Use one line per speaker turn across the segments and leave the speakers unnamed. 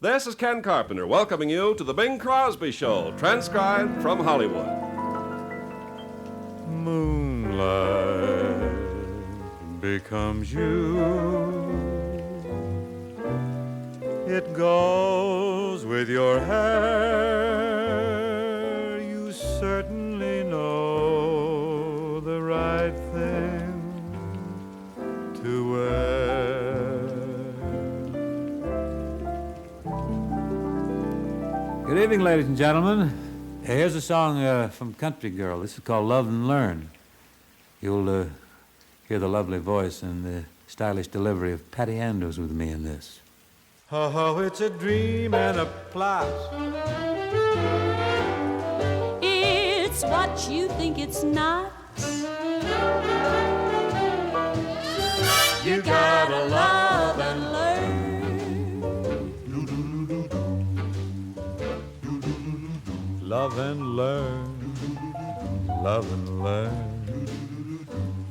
This is Ken Carpenter welcoming you to the Bing Crosby Show, transcribed from Hollywood.
Moonlight becomes you. It goes with your hair. You certainly know the right thing to wear.
Good evening, ladies and gentlemen. Here's a song from Country Girl. This is called Love and Learn. You'll hear the lovely voice and the stylish delivery of Patty Andrews with me in this.
Oh, it's a dream and a plot.
It's what you think it's not. You gotta love and learn.
Love and learn, love and learn.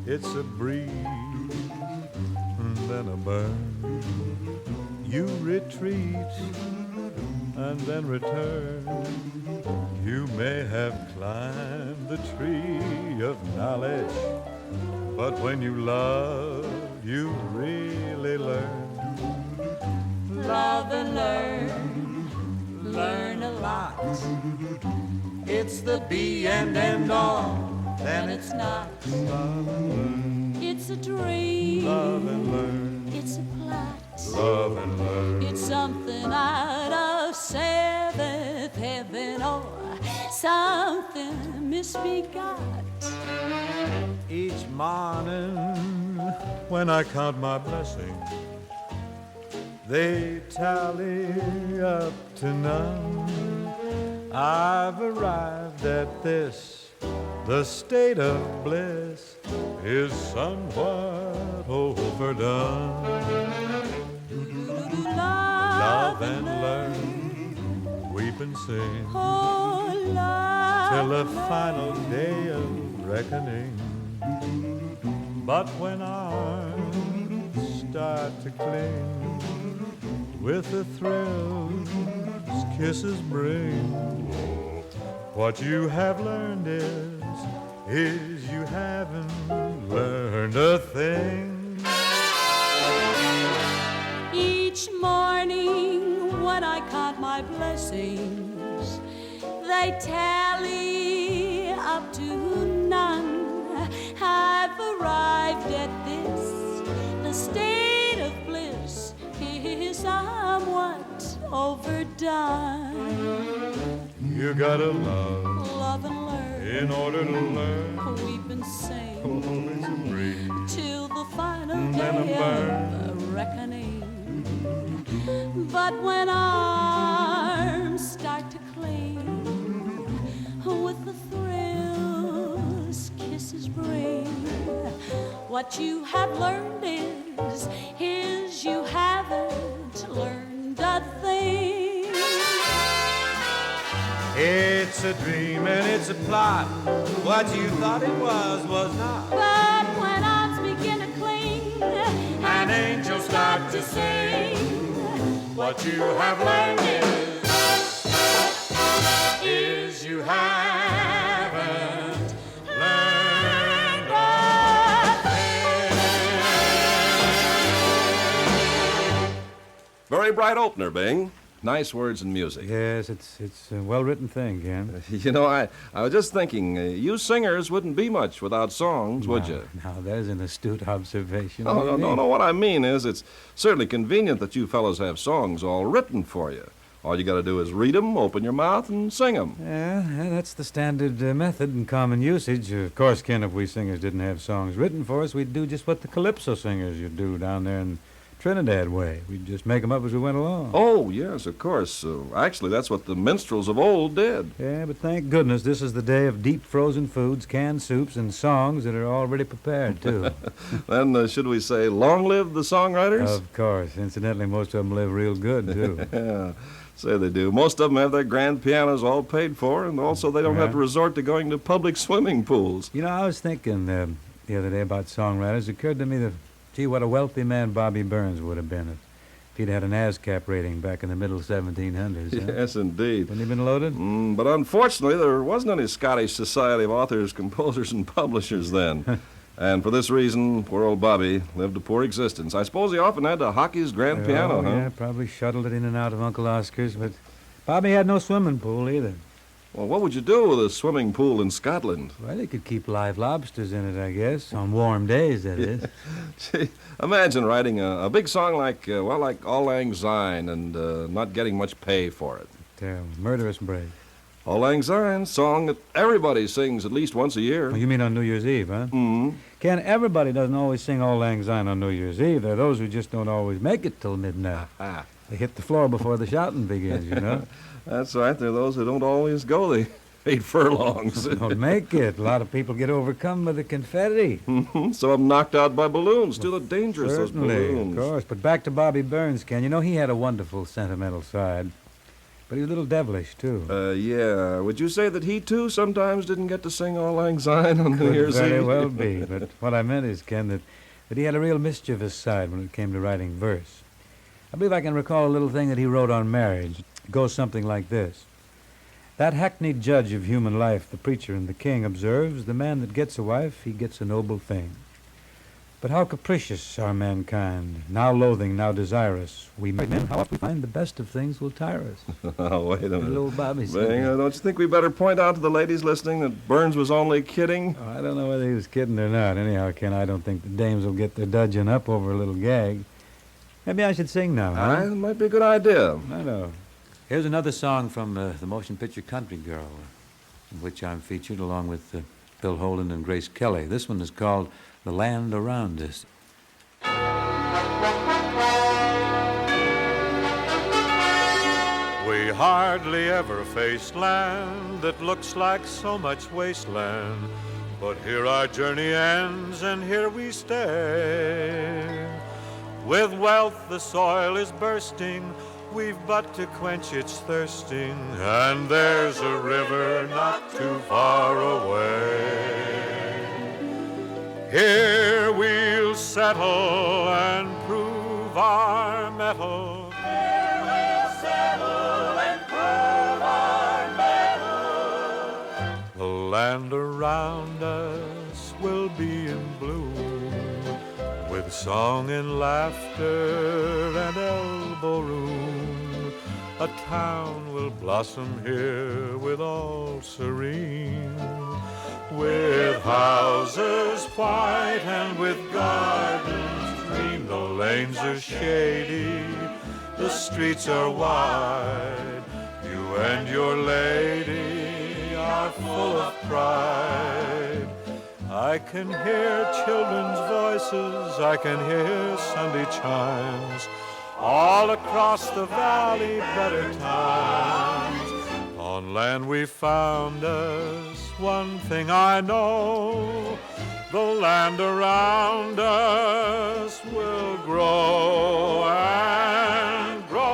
It's a breeze and then a burn. You retreat and then return. You may have climbed the tree of knowledge, but when you love, you really learn.
Love and learn, learn a lot. It's the be and end all, then it's not.
Love and learn,
It's a dream,
love and learn,
it's a plot.
love and learn.
It's something out of seventh heaven or something misbegot.
Each morning when I count my blessings, they tally up to none. I've arrived at this, the state of bliss is somewhat overdone. Love and learn, weep and sing,
Oh, love.
till the final day of reckoning. But when arms start to cling, with the thrills kisses bring, what you have learned is you haven't learned a thing.
Each morning when I count my blessings, they tally up to none. I've arrived at this, the state of bliss is somewhat overdone.
You gotta love
and learn,
in order to learn.
weep and sing,
Always a breeze.
till the final
And then a
day
burn.
of reckoning. But when arms start to cling, with the thrills kisses bring, what you have learned is you haven't learned a thing.
It's a dream and it's a plot. What you thought it was not.
But when arms begin to cling
An angel start to sing. What you have learned is you haven't learned a thing.
Very bright opener, Bing. Nice words and music.
Yes, it's a well-written thing, Ken.
You know, I was just thinking, you singers wouldn't be much without songs, would you?
Now, there's an astute observation.
No, no. What I mean is, it's certainly convenient that you fellows have songs all written for you. All you got to do is read 'em, open your mouth, and sing 'em.
Yeah, that's the standard method in common usage. Of course, Ken, if we singers didn't have songs written for us, we'd do just what the calypso singers you do down there in Trinidad way. We'd just make 'em up as we went along.
Oh, yes, of course. Actually, that's what the minstrels of old did.
Yeah, but thank goodness this is the day of deep frozen foods, canned soups, and songs that are already prepared, too.
Then, should we say, long live the songwriters?
Of course. Incidentally, most of them live real good, too.
Yeah, say they do. Most of them have their grand pianos all paid for, and also they don't have to resort to going to public swimming pools.
You know, I was thinking the other day about songwriters. It occurred to me that, gee, what a wealthy man Bobby Burns would have been if He'd had an ASCAP rating back in the middle 1700s. Huh?
Yes, indeed.
Wouldn't he been loaded?
But unfortunately, there wasn't any Scottish Society of Authors, Composers, and Publishers then. And for this reason, poor old Bobby lived a poor existence. I suppose he often had to hockey his grand piano, huh?
Yeah, probably shuttled it in and out of Uncle Oscar's, but Bobby had no swimming pool either.
Well, what would you do with a swimming pool in Scotland?
Well, they could keep live lobsters in it, I guess, on warm days, that is.
Gee, imagine writing a big song like Auld Lang Syne and not getting much pay for it.
Terrible. Murderous break.
Auld Lang Syne, song that everybody sings at least once a year.
Oh, you mean on New Year's Eve, huh?
Mm-hmm.
Ken, everybody doesn't always sing Auld Lang Syne on New Year's Eve. There are those who just don't always make it till midnight.
Ah.
They hit the floor before the shouting begins, you know?
That's right. There are those who don't always go the 8 furlongs.
Don't make it. A lot of people get overcome by the confetti.
Some of them knocked out by balloons. Still dangerous, those
Certainly,
balloons.
of course. But back to Bobby Burns, Ken. You know, he had a wonderful sentimental side. But he was a little devilish, too.
Yeah. Would you say that he, too, sometimes didn't get to sing Auld Lang Syne on New Year's Eve?
Very well be. But what I meant is, Ken, that he had a real mischievous side when it came to writing verse. I believe I can recall a little thing that he wrote on marriage. It goes something like this. That hackneyed judge of human life, the preacher and the king, observes, the man that gets a wife, he gets a noble thing. But how capricious are mankind, now loathing, now desirous. We married men, how oft we find the best of things will tire us.
Oh, wait a minute.
Little Bobby said
Bing,
that.
don't you think we better point out to the ladies listening that Burns was only kidding?
Oh, I don't know whether he was kidding or not. Anyhow, Ken, I don't think the dames will get their dudgeon up over a little gag. Maybe I should sing now, huh?
It might be a good idea.
I know. Here's another song from the motion picture Country Girl, in which I'm featured along with Bill Holden and Grace Kelly. This one is called The Land Around Us.
We hardly ever face land that looks like so much wasteland. But here our journey ends and here we stay. With wealth the soil is bursting, we've but to quench its thirsting, and there's a river not too far away. Here we'll settle and prove our mettle. Here we'll settle and prove our mettle. The land around us will be in bloom, with song and laughter and elbow room. A town will blossom here with all serene, with houses white and with gardens green. The lanes are shady, the streets are wide. You and your lady are full of pride. I can hear children's voices, I can hear Sunday chimes. All across the valley, better times. On land we found us, one thing I know, the land around us will grow and grow.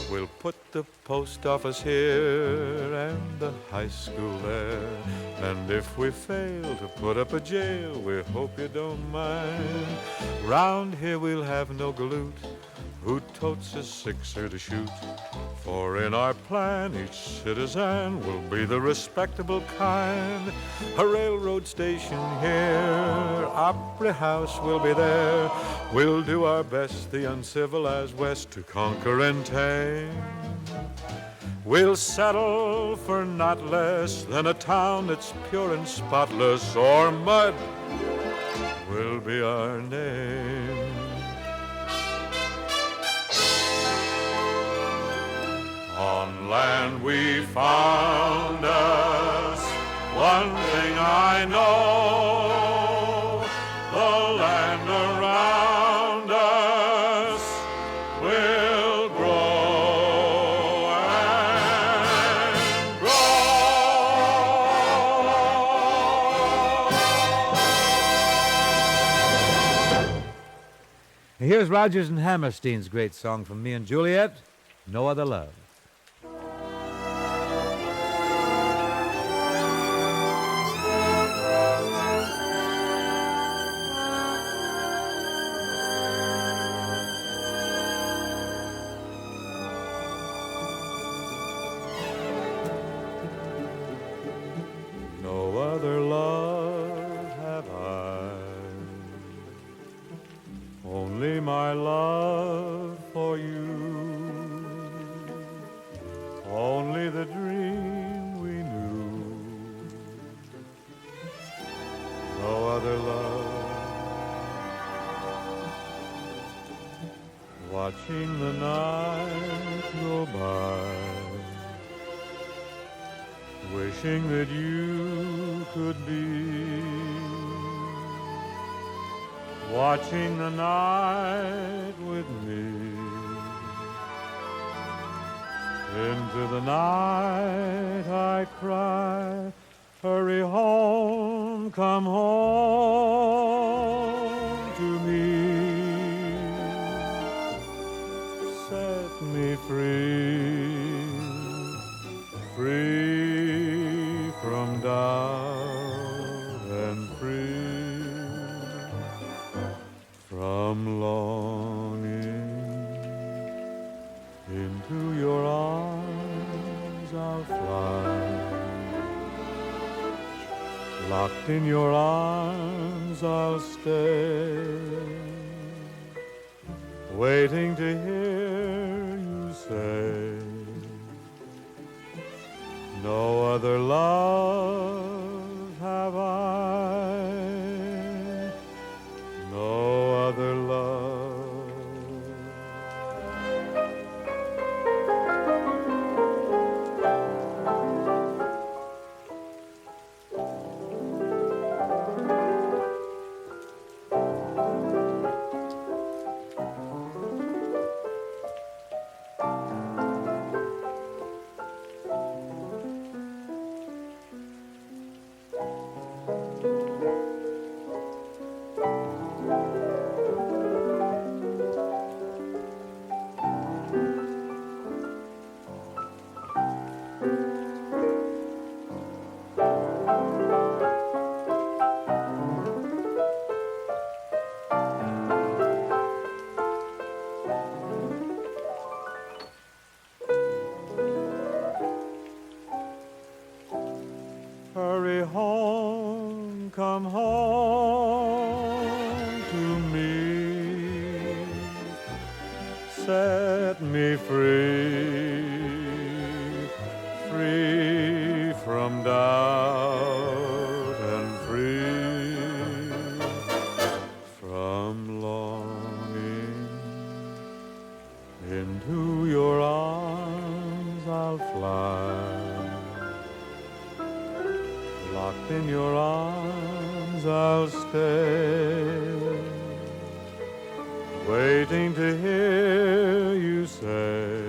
We'll put the post office here and the high school there, and if we fail to put up a jail, we hope you don't mind. Round here we'll have no galoot who totes a sixer to shoot, for in our plan each citizen will be the respectable kind. A railroad station here, opera house will be there. We'll do our best, the uncivilized West to conquer and tame. We'll settle for not less than a town that's pure and spotless, or mud will be our name. On land we found us, one thing I know, the land around us will grow and grow.
Here's Rodgers and Hammerstein's great song from Me and Juliet, No Other Love.
my love for you. Only the dream we knew. No other love. Watching the night go by, wishing that you could be. Watching the night with me. Into the night I cry, hurry home, come home to me. Set me free, free from doubt and free from longing. Into your arms I'll fly. Locked in your arms I'll stay, waiting to hear you say, no other love have I, no other love. Hurry home, come home to me. Set me free, free from doubt and free from longing. Into your arms I'll fly. Locked in your arms I'll stay, waiting to hear you say,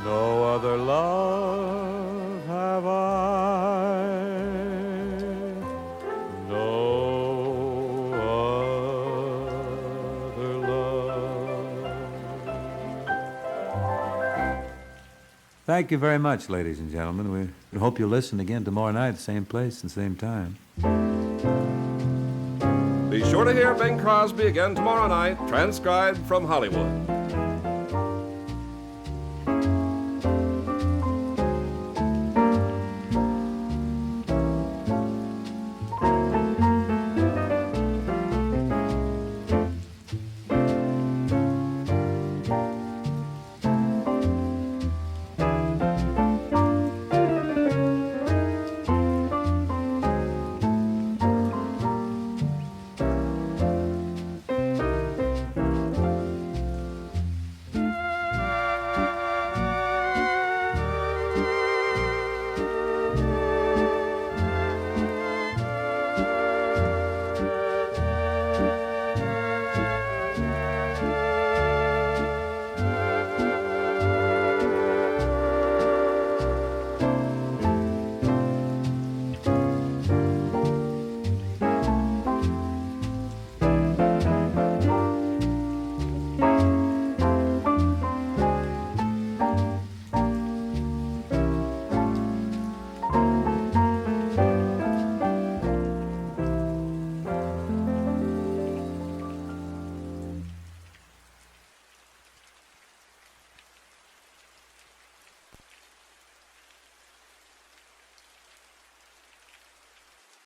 no other love have I, no other love.
Thank you very much, ladies and gentlemen. We hope you'll listen again tomorrow night, same place and same time.
Be sure to hear Bing Crosby again tomorrow night, transcribed from Hollywood.